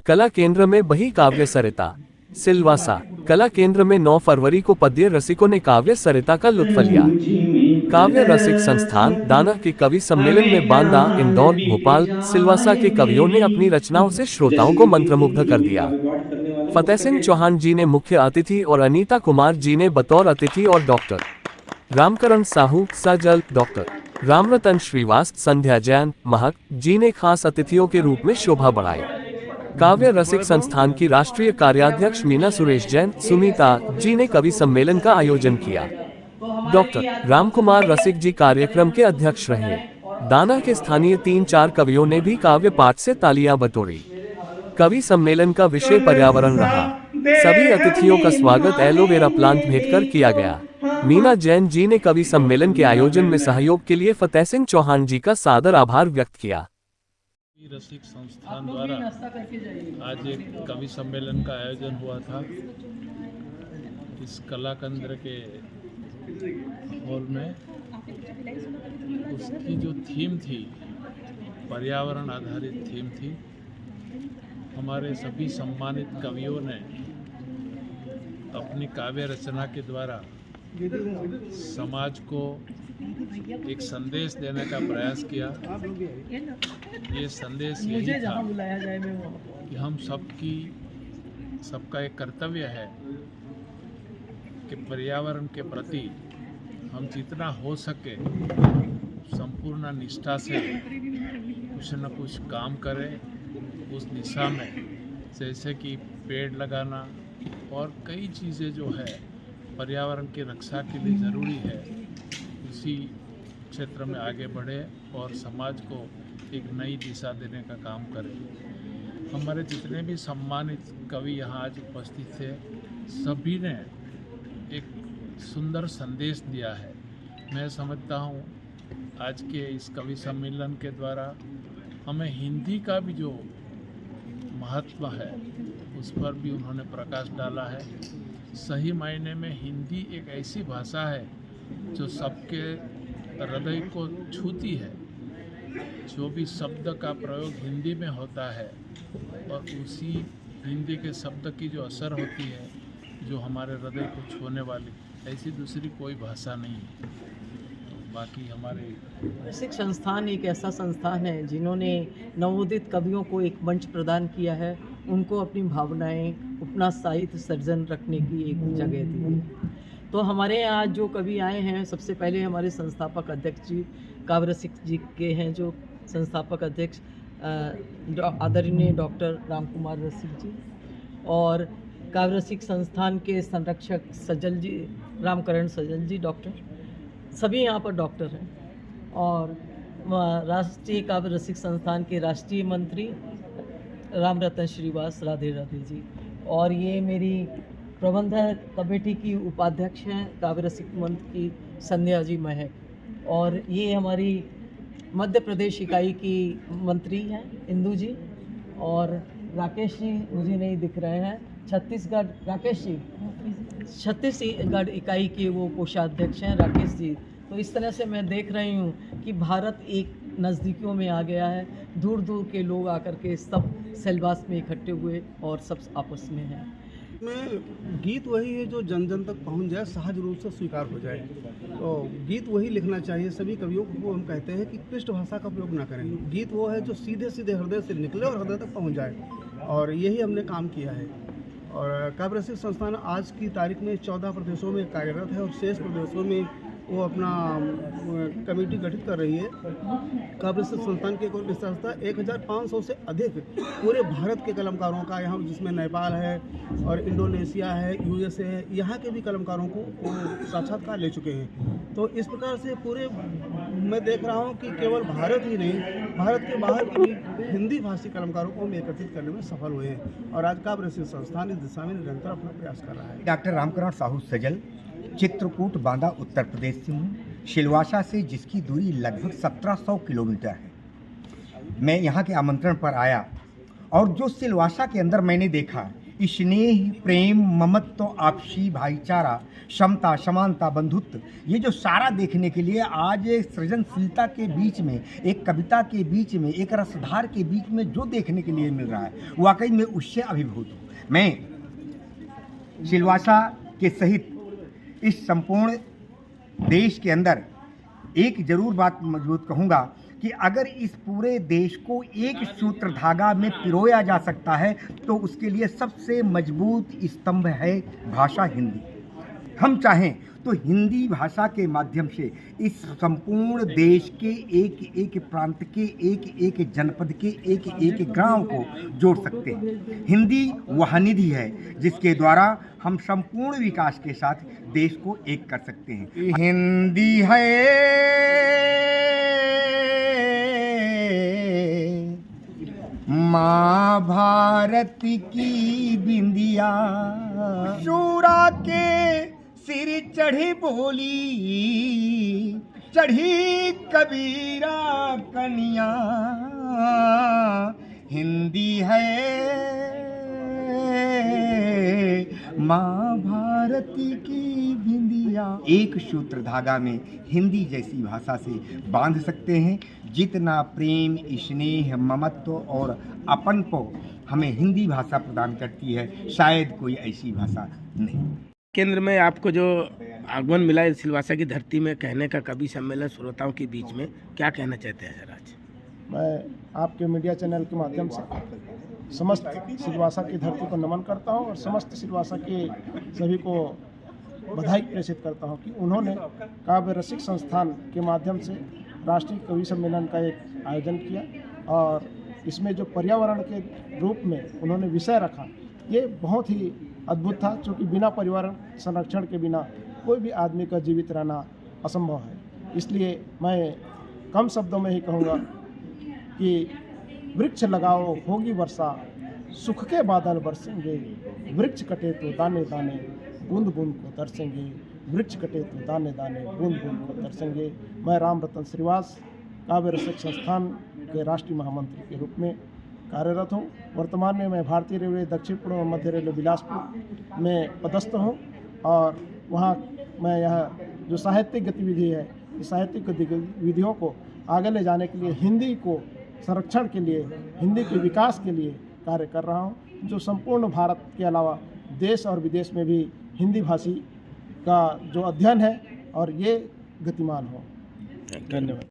कला केंद्र में बही काव्य सरिता। सिलवासा कला केंद्र में 9 फरवरी को पद्य रसिकों ने काव्य सरिता का लुत्फ लिया। काव्य रसिक संस्थान दाना के कवि सम्मेलन में बांदा, इंदौर, भोपाल, सिलवासा के कवियों ने अपनी रचनाओं से श्रोताओं को मंत्रमुग्ध कर दिया। फतेह सिंह चौहान जी ने मुख्य अतिथि और अनीता कुमार जी ने बतौर अतिथि और डॉक्टर रामकरण साहू, सजल, डॉक्टर रामरतन श्रीवास, संध्या जैन, महक जी ने खास अतिथियों के रूप में शोभा बढ़ाई। काव्य रसिक संस्थान की राष्ट्रीय कार्याध्यक्ष मीना सुरेश जैन, सुनीता जी ने कवि सम्मेलन का आयोजन किया। डॉक्टर रामकुमार रसिक जी कार्यक्रम के अध्यक्ष रहे। दाना के स्थानीय 3-4 कवियों ने भी काव्य पाठ से तालियां बटोरी। कवि सम्मेलन का विषय पर्यावरण रहा। सभी अतिथियों का स्वागत एलोवेरा प्लांट भेंटकर किया गया। मीना जैन जी ने कवि सम्मेलन के आयोजन में सहयोग के लिए फतेह सिंह चौहान जी का सादर आभार व्यक्त किया। रसिक संस्थान द्वारा आज एक कवि सम्मेलन का आयोजन हुआ था। इस कला केंद्र के हॉल में उसकी जो थीम थी, पर्यावरण आधारित थीम थी। हमारे सभी सम्मानित कवियों ने अपनी काव्य रचना के द्वारा समाज को एक संदेश देने का प्रयास किया। ये संदेश यही था कि हम सबका एक कर्तव्य है कि पर्यावरण के प्रति हम जितना हो सके संपूर्ण निष्ठा से कुछ न कुछ काम करें उस दिशा में, जैसे कि पेड़ लगाना और कई चीज़ें जो है पर्यावरण की रक्षा के लिए ज़रूरी है, उसी क्षेत्र में आगे बढ़े और समाज को एक नई दिशा देने का काम करें। हमारे जितने भी सम्मानित कवि यहाँ आज उपस्थित थे, सभी ने एक सुंदर संदेश दिया है। मैं समझता हूँ आज के इस कवि सम्मेलन के द्वारा हमें हिंदी का भी जो महत्व है उस पर भी उन्होंने प्रकाश डाला है। सही मायने में हिंदी एक ऐसी भाषा है जो सबके हृदय को छूती है। जो भी शब्द का प्रयोग हिंदी में होता है और उसी हिंदी के शब्द की जो असर होती है, जो हमारे हृदय को छूने वाली, ऐसी दूसरी कोई भाषा नहीं है। बाकी हमारे रसिक संस्थान एक ऐसा संस्थान है जिन्होंने नवोदित कवियों को एक मंच प्रदान किया है, उनको अपनी भावनाएं, अपना साहित्य सर्जन रखने की एक जगह दी। तो हमारे यहाँ जो कवि आए हैं, सबसे पहले हमारे संस्थापक अध्यक्ष जी काव्य रसिक जी के हैं, जो संस्थापक अध्यक्ष आदरणीय डॉक्टर रामकुमार रसिक जी, और काव्य रसिक संस्थान के संरक्षक सजल जी, रामकरण सजल जी, डॉक्टर, सभी यहाँ पर डॉक्टर हैं, और राष्ट्रीय काव्य रसिक संस्थान के राष्ट्रीय मंत्री रामरतन श्रीवास, राधे राधे जी, और ये मेरी प्रबंधक कमेटी की उपाध्यक्ष हैं काव्य रसिक मंच की संध्या जी महक, और ये हमारी मध्य प्रदेश इकाई की मंत्री हैं इंदू जी, और राकेश जी मुझे नहीं दिख रहे हैं, छत्तीसगढ़, राकेश जी छत्तीसगढ़ इकाई के वो कोषाध्यक्ष हैं राकेश जी। तो इस तरह से मैं देख रही हूँ कि भारत एक नज़दीकियों में आ गया है। दूर दूर के लोग आकर के सब सिलवास में इकट्ठे हुए और सब आपस में हैं। में गीत वही है जो जन जन तक पहुंच जाए, सहज रूप से स्वीकार हो जाए। तो गीत वही लिखना चाहिए। सभी कवियों को हम कहते हैं कि पृष्ठ भाषा का प्रयोग ना करें। गीत वो है जो सीधे सीधे हृदय से निकले और हृदय तक पहुंच जाए, और यही हमने काम किया है। और काव्य रसिक संस्थान आज की तारीख में 14 प्रदेशों में कार्यरत है, और शेष प्रदेशों में वो अपना कमेटी गठित कर रही है। काव्य रसिक संस्थान की एक और विशेषता 1500 से अधिक पूरे भारत के कलमकारों का यहाँ, जिसमें नेपाल है और इंडोनेशिया है, USA है, यहाँ के भी कलमकारों को साक्षात्कार ले चुके हैं। तो इस प्रकार से पूरे मैं देख रहा हूँ कि केवल भारत ही नहीं, भारत के बाहर के भी हिंदी भाषी कलमकारों को हम एकत्रित करने में सफल हुए हैं, और आज काव्य रसिक संस्थान इस दिशा में निरंतर अपना प्रयास कर रहा है। डॉक्टर रामकरण साहू सजल चित्रकूट बांदा उत्तर प्रदेश से हूँ, सिलवासा से, जिसकी दूरी लगभग 1700 किलोमीटर है। मैं यहाँ के आमंत्रण पर आया और जो सिलवासा के अंदर मैंने देखा स्नेह, प्रेम, ममत्व, आपसी भाईचारा, क्षमता, समानता, बंधुत्व, ये जो सारा देखने के लिए आज सृजनशीलता के बीच में, एक कविता के बीच में, एक रसधार के बीच में जो देखने के लिए मिल रहा है, वाकई में उससे अभिभूत हूँ। मैं सिलवासा के सहित इस संपूर्ण देश के अंदर एक जरूर बात मजबूत कहूँगा कि अगर इस पूरे देश को एक सूत्र धागा में पिरोया जा सकता है तो उसके लिए सबसे मजबूत स्तंभ है भाषा हिंदी। हम चाहें तो हिंदी भाषा के माध्यम से इस संपूर्ण देश के एक एक प्रांत के एक एक जनपद के एक एक गांव को जोड़ सकते हैं। हिंदी वह निधि है जिसके द्वारा हम संपूर्ण विकास के साथ देश को एक कर सकते हैं। हिंदी है माँ भारत की बिंदिया, शूरा के सिर चढ़ी बोली, चढ़ी कबीरा कनिया, हिंदी है माँ भारत की बिंदिया। एक सूत्र धागा में हिंदी जैसी भाषा से बांध सकते हैं। जितना प्रेम, स्नेह, ममत्व और अपन को हमें हिंदी भाषा प्रदान करती है, शायद कोई ऐसी भाषा नहीं। केंद्र में आपको जो आगमन मिला है सिलवासा की धरती में कहने का कवि सम्मेलन श्रोताओं के बीच में, क्या कहना चाहते हैं सर आज? मैं आपके मीडिया चैनल के माध्यम से समस्त सिलवासा की धरती को नमन करता हूं और समस्त सिलवासा के सभी को बधाई प्रेषित करता हूं कि उन्होंने काव्य रसिक संस्थान के माध्यम से राष्ट्रीय कवि सम्मेलन का एक आयोजन किया और इसमें जो पर्यावरण के रूप में उन्होंने विषय रखा, ये बहुत ही अद्भुत था, क्योंकि बिना पर्यावरण संरक्षण के बिना कोई भी आदमी का जीवित रहना असंभव है। इसलिए मैं कम शब्दों में ही कहूँगा कि वृक्ष लगाओ होगी वर्षा, सुख के बादल बरसेंगे, वृक्ष कटे तो दाने दाने बूंद बूंद को तरसेंगे, वृक्ष कटे तो दाने दाने बूंद बूंद को तरसेंगे। मैं राम रतन श्रीवास काव्य रसिक संस्थान के राष्ट्रीय महामंत्री के रूप में कार्यरत हूँ। वर्तमान में मैं भारतीय रेलवे दक्षिण पूर्व और मध्य रेलवे बिलासपुर में पदस्थ हूँ और वहाँ मैं यह जो साहित्यिक गतिविधि है, इस साहित्यिक गतिविधियों को आगे ले जाने के लिए, हिंदी को संरक्षण के लिए, हिंदी के विकास के लिए कार्य कर रहा हूँ, जो संपूर्ण भारत के अलावा देश और विदेश में भी हिंदी भाषी का जो अध्ययन है और ये गतिमान हो। धन्यवाद।